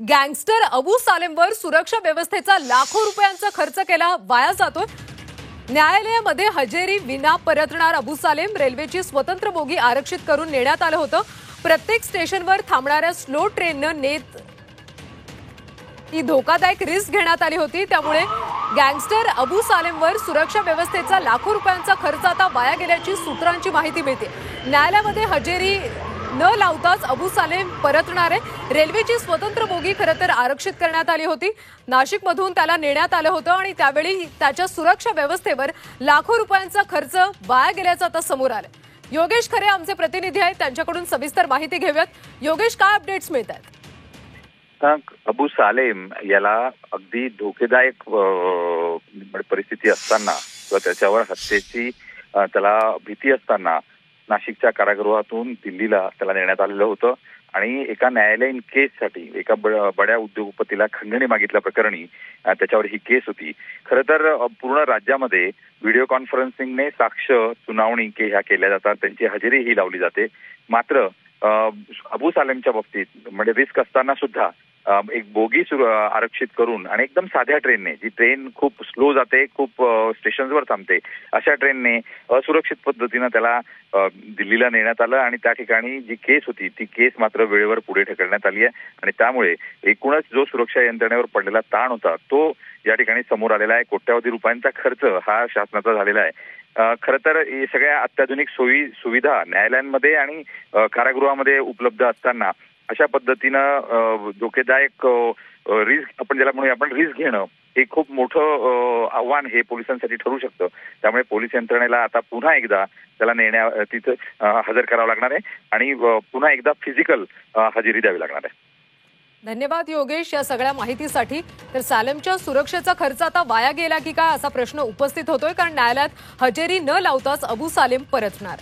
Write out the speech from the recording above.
Gangster Abu सालेमवर सुरक्षा व्यवस्थेचा लाखो रुपयांचा खर्च केला वाया जातोय। न्यायालयामध्ये हजेरी विना परतणार अबू सालेम रेल्वेची स्वतंत्र बोगी आरक्षित करून नेण्यात आलं होतं। प्रत्येक स्टेशनवर थांबणाऱ्या स्लो ट्रेननं नेत ही धोकादायक रिस्क घेण्यात आली होती। त्यामुळे गँगस्टर अबू सालेमवर सुरक्षा व्यवस्थेचा लाखो रुपयांचा खर्च आता वाया गेल्याची सूत्रांची माहिती मिळते। न्यायालयामध्ये हजेरी न लावताच अबू सालेम परतणार आहे। रेल्वेची स्वतंत्र बोगी खरं तर आरक्षित करण्यात आली होती। नाशिकमधून त्याला नेण्यात आलं होतं आणि त्यावेळी त्याच्या सुरक्षा व्यवस्थेवर लाखो रुपयांचा खर्च वाया गेल्याचं आता समोर आलं। योगेश खरे आमचे प्रतिनिधी आहेत, त्यांच्याकडून सविस्तर माहिती घेऊयात। योगेश, काय अपडेट्स मिळतात? अबू सालेम याला अगदी धोकेदायक परिस्थिती असताना किंवा त्याच्यावर हत्येची त्याला भीती असताना नाशिकच्या कारागृहातून दिल्लीला त्याला नेण्यात आलेलं होतं आणि एका न्यायालयीन केससाठी एका बड्या उद्योगपतीला खंडणी मागितल्या प्रकरणी त्याच्यावर ही केस होती। खरं तर पूर्ण राज्यामध्ये व्हिडिओ कॉन्फरन्सिंगने साक्ष सुनावणी ह्या केल्या जातात, त्यांची हजेरी ही लावली जाते। मात्र अबू सालेमच्या बाबतीत म्हणजे रिस्क असताना सुद्धा एक बोगी आरक्षित करून आणि एकदम साध्या ट्रेनने, जी ट्रेन खूप स्लो जाते, खूप स्टेशनवर थांबते, अशा ट्रेनने असुरक्षित पद्धतीनं त्याला दिल्लीला नेण्यात आलं आणि त्या ठिकाणी जी केस होती ती केस मात्र वेळेवर पुढे ढकलण्यात आली आहे आणि त्यामुळे एकूणच जो सुरक्षा यंत्रणेवर पडलेला ताण होता तो या ठिकाणी समोर आलेला आहे। कोट्यावधी रुपयांचा खर्च हा शासनाचा झालेला आहे। खरं तर सगळ्या अत्याधुनिक सोयी सुविधा न्यायालयांमध्ये आणि कारागृहामध्ये उपलब्ध असताना अशा पद्धतीनं धोकेदायक रिस्क आपण ज्याला म्हणूया आपण रिस्क घेणं हे खूप मोठं आव्हान हे पोलिसांसाठी ठरू शकतं। त्यामुळे पोलीस यंत्रणेला आता पुन्हा एकदा त्याला तिथं हजर करावं लागणार आहे आणि पुन्हा एकदा फिजिकल हजेरी द्यावी लागणार आहे। धन्यवाद योगेश या सगळ्या माहितीसाठी। तर सालेमच्या सुरक्षेचा खर्च आता वाया गेला की काय असा प्रश्न उपस्थित होतोय, कारण न्यायालयात हजेरी न लावताच अबू सालेम परतणार।